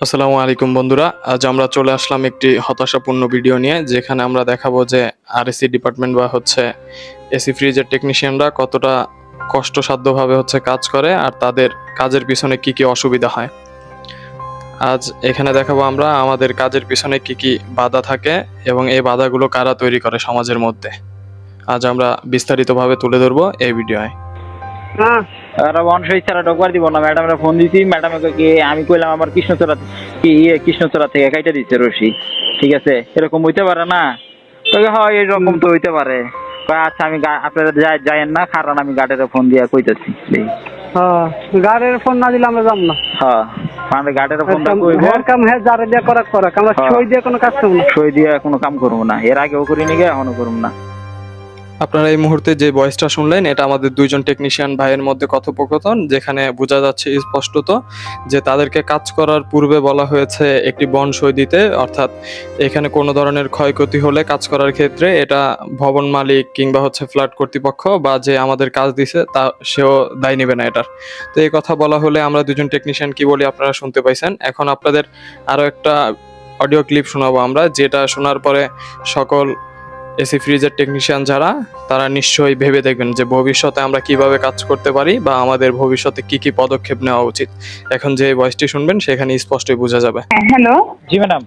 আসসালামু আলাইকুম বন্ধুরা, আজ আমরা চলে আসলাম একটি হতাশাপূর্ণ ভিডিও নিয়ে, যেখানে আমরা দেখাবো যে আরএসি ডিপার্টমেন্ট বা এসি ফ্রিজের টেকনিশিয়ানরা কতটা কষ্টসাধ্যভাবে কাজ করে আর তাদের কাজের পিছনে কি কি অসুবিধা হয়। আজ এখানে দেখাবো আমরা আমাদের কাজের পিছনে কি কি বাধা থাকে এবং এই বাধাগুলো কারা তৈরি করে সমাজের মধ্যে। আজ আমরা বিস্তারিতভাবে তুলে ধরবো এই ভিডিওয়। হ্যাঁ আর অনসই ছাড়া ঢোকবার দিব না। ম্যাডামরা ফোন দিছি, ম্যাডামকে কি আমি কইলাম আমার কৃষ্ণচূড়া থেকে কাইটা দিচ্ছে রশি। ঠিক আছে, এরকম হইতে পারে না? কই হয় এরকম তো হইতে পারে। কই আচ্ছা আমি আপনারা যায়েন না, কারণ আমি গার্ডের ফোন দিয়া কইতাছি। হ্যাঁ, গাড়ির ফোন না দিলে আমরা যাব না। হ্যাঁ মানে গার্ডের ফোনটা কইব হ্যাঁ কাম হ্যাঁ যারে দিয়া করা আমরা সই দিয়ে কোনো কাজ করব না। সই দিয়া কোনো কাম করব না, এর আগেও করিনি গে এখনো করব না। আপনারা এই মুহূর্তে যে ভয়েসটা শুনলেন, এটা আমাদের দুইজন টেকনিশিয়ান ভাইয়ের মধ্যে কথোপকথন, যেখানে বোঝা যাচ্ছে স্পষ্টত যে তাদেরকে কাজ করার পূর্বে বলা হয়েছে একটি বন্ড সই দিতে, অর্থাৎ এখানে কোনো ধরনের ক্ষয়ক্ষতি হলে কাজ করার ক্ষেত্রে এটা ভবন মালিক কিংবা ফ্ল্যাট কর্তৃপক্ষ বা যে আমাদের কাজ দিছে তা সেও দায় নেবে না এটার। তো এই কথা বলা হলে আমরা দুজন টেকনিশিয়ান কি বলি আপনারা শুনতে পাইছেন। এখন আপনাদের আরও একটা অডিও ক্লিপ শোনাবো আমরা, যেটা শোনার পরে সকল এসি ফ্রিজের টেকনিশিয়ান যারা, তারা নিশ্চয়ই ভেবে দেখবেন যে ভবিষ্যতে আমরা কিভাবে কাজ করতে পারি বা আমাদের ভবিষ্যতে কি কি পদক্ষেপ নেওয়া উচিত। এখন যে ভয়েসটি শুনবেন সেখানে স্পষ্টই বোঝা যাবে। হ্যালো। জি ম্যাডাম।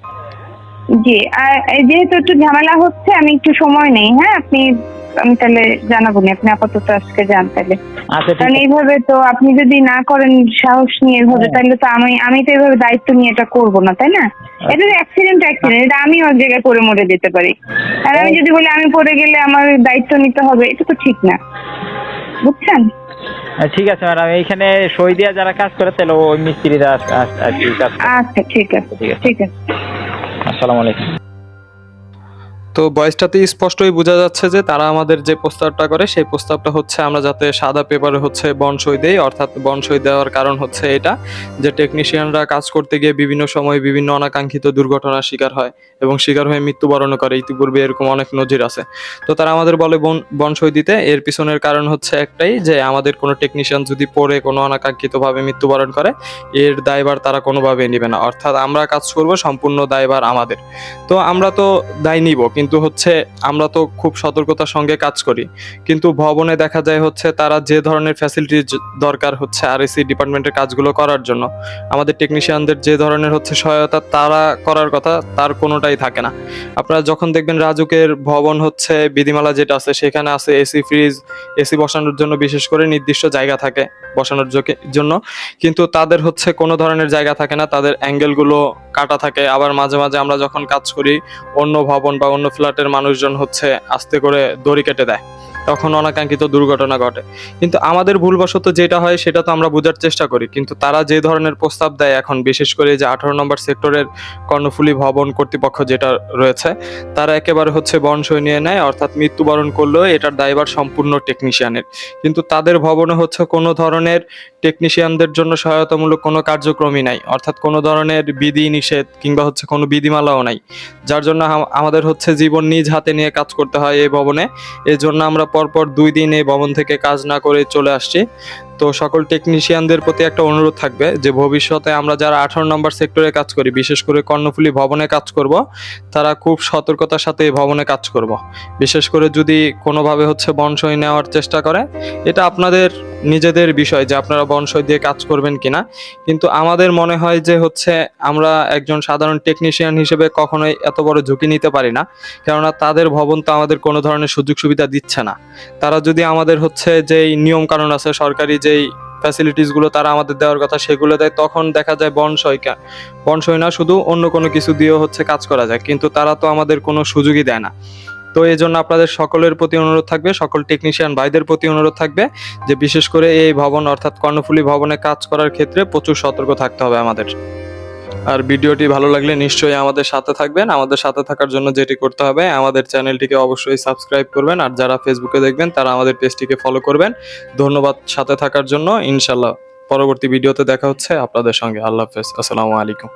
জি, আর যেহেতু একটু ঝামেলা হচ্ছে, আমি একটু সময় নেই। হ্যাঁ, আমি তাহলে জানাবো নি, আপনি আপাতত আজকে যান তাহলে। আচ্ছা, কারণ এইভাবে তো আপনি যদি না করেন সাহস নিয়ে এভাবে, তাহলে তো আমি তো এইভাবে দায়িত্ব নিয়ে এটা করবো না, তাই না? এটা তো অ্যাক্সিডেন্ট, এটা আমি ওর জায়গায় পড়ে মরে যেতে পারি। আর আমি যদি বলি আমি পড়ে গেলে আমার দায়িত্ব নিতে হবে, এটা তো ঠিক না, বুঝছেন? ঠিক আছে ম্যাডাম, এইখানে সই দিয়া যারা কাজ করে তাহলে ওই মিস্ত্রিরা আচ্ছা ঠিক আছে, ঠিক আছে। আসসালামু আলাইকুম। তো ভয়েসটাতে স্পষ্টই বোঝা যাচ্ছে যে তারা আমাদের যে প্রস্তাবটা করে সেই প্রস্তাবটা আমরা যাতে সাদা পেপারে বন্ড সই দেই, অর্থাৎ বন্ড সই দেওয়ার কারণ এটা যে টেকনিশিয়ানরা কাজ করতে গিয়ে বিভিন্ন সময় বিভিন্ন অনাকাঙ্ক্ষিত দুর্ঘটনার শিকার হয় এবং শিকার হয়ে মৃত্যুবরণ করে। ইতিপূর্বে এরকম অনেক নজির আছে। তো তারা আমাদের বলে বন্ড সই দিতে। এর পিছনের কারণ একটাই, যে আমাদের কোনো টেকনিশিয়ান যদি পড়ে কোনো অনাকাঙ্ক্ষিতভাবে মৃত্যুবরণ করে, এর দায়ভার তারা কোনোভাবে নেবে না, অর্থাৎ আমরা কাজ করব, সম্পূর্ণ দায়ভার আমাদের। তো আমরা তো দায় নিব, কিন্তু আমরা তো খুব সতর্কতার সঙ্গে কাজ করি। কিন্তু ভবনে দেখা যায় তারা যে ধরনের ফ্যাসিলিটি দরকার আরএসি ডিপার্টমেন্টের কাজগুলো করার জন্য, আমাদের টেকনিশিয়ানদের যে ধরনের সহায়তা তারা করার কথা, তার কোনোটাই থাকে না। আপনারা যখন দেখবেন রাজুকের ভবন বিধিমালা যেটা আছে সেখানে আছে এসি ফ্রিজ, এসি বসানোর জন্য বিশেষ করে নির্দিষ্ট জায়গা থাকে বসানোর জন্য, কিন্তু তাদের কোনো ধরনের জায়গা থাকে না, তাদের অ্যাঙ্গেলগুলো কাটা থাকে। আবার মাঝে মাঝে আমরা যখন কাজ করি, অন্য ভবন বা অন্য ফ্ল্যাটের মানুষজন আস্তে করে দড়ি কেটে দেয়, তখন অনাকাঙ্ক্ষিত দুর্ঘটনা ঘটে। কিন্তু আমাদের ভুলবশত যেটা হয় সেটা তো আমরা বোঝার চেষ্টা করি, কিন্তু তারা যে ধরনের প্রস্তাব দেয় এখন, বিশেষ করে যে 18 নম্বর সেক্টরের কর্ণফুলী ভবন কর্তৃপক্ষ যেটা রয়েছে, তারা একেবারে বন্ড সই নিয়ে নেয়, অর্থাৎ মৃত্যুবরণ করলেও এটার দায়ভার সম্পূর্ণ টেকনিশিয়ানের। কিন্তু তাদের ভবনে কোনো ধরনের টেকনিশিয়ানদের জন্য সহায়তামূলক কোনো কার্যক্রমই নাই, অর্থাৎ কোনো ধরনের বিধি নিষেধ কিংবা কোনো বিধিমালাও নাই, যার জন্য আমাদের জীবন নিজ হাতে নিয়ে কাজ করতে হয় এই ভবনে। এই জন্য আমরা পরপর 2 দিন এই ভবন থেকে কাজ না করে চলে আসছি। তো সকল টেকনিশিয়ানদের প্রতি একটা অনুরোধ থাকবে যে ভবিষ্যতে আমরা যারা 18 নম্বর সেক্টরে কাজ করি, বিশেষ করে কর্ণফুলী ভবনে কাজ করব, তারা খুব সতর্কতার সাথে এই ভবনে কাজ করব। বিশেষ করে যদি কোনোভাবে বন্ড সই নেওয়ার চেষ্টা করে, এটা আপনাদের নিজেদের বিষয় যে আপনারা বন্ড সই দিয়ে কাজ করবেন কিনা। কিন্তু আমাদের মনে হয় যে আমরা একজন সাধারণ টেকনিশিয়ান হিসেবে কখনোই এত বড় ঝুঁকি নিতে পারি না, কেননা তাদের ভবন তো আমাদের কোনো ধরনের সুযোগ সুবিধা দিচ্ছে না। তারা যদি আমাদের যেই নিয়ম কানুন আছে, সরকারি যেই ফ্যাসিলিটিসগুলো তারা আমাদের দেওয়ার কথা সেগুলো দেয়, তখন দেখা যায় বন্ড সই না, শুধু অন্য কোনো কিছু দিয়েও কাজ করা যায়, কিন্তু তারা তো আমাদের কোনো সুযোগই দেয় না। তো এই জন্য আপনাদের সকলের প্রতি অনুরোধ থাকবে, সকল টেকনিশিয়ান ভাইদের প্রতি অনুরোধ থাকবে যে বিশেষ করে এই ভবন অর্থাৎ কর্ণফুলী ভবনে কাজ করার ক্ষেত্রে প্রচুর সতর্ক থাকতে হবে আমাদের। আর ভিডিওটি ভালো লাগলে নিশ্চয়ই আমাদের সাথে থাকবেন। আমাদের সাথে থাকার জন্য যেটি করতে হবে, আমাদের চ্যানেলটিকে অবশ্যই সাবস্ক্রাইব করবেন, আর যারা ফেসবুকে দেখবেন তারা আমাদের পেজটিকে ফলো করবেন। ধন্যবাদ সাথে থাকার জন্য। ইনশাল্লাহ পরবর্তী ভিডিওতে দেখা হচ্ছে আপনাদের সঙ্গে। আল্লাহ হাফেজ, আসসালামু আলাইকুম।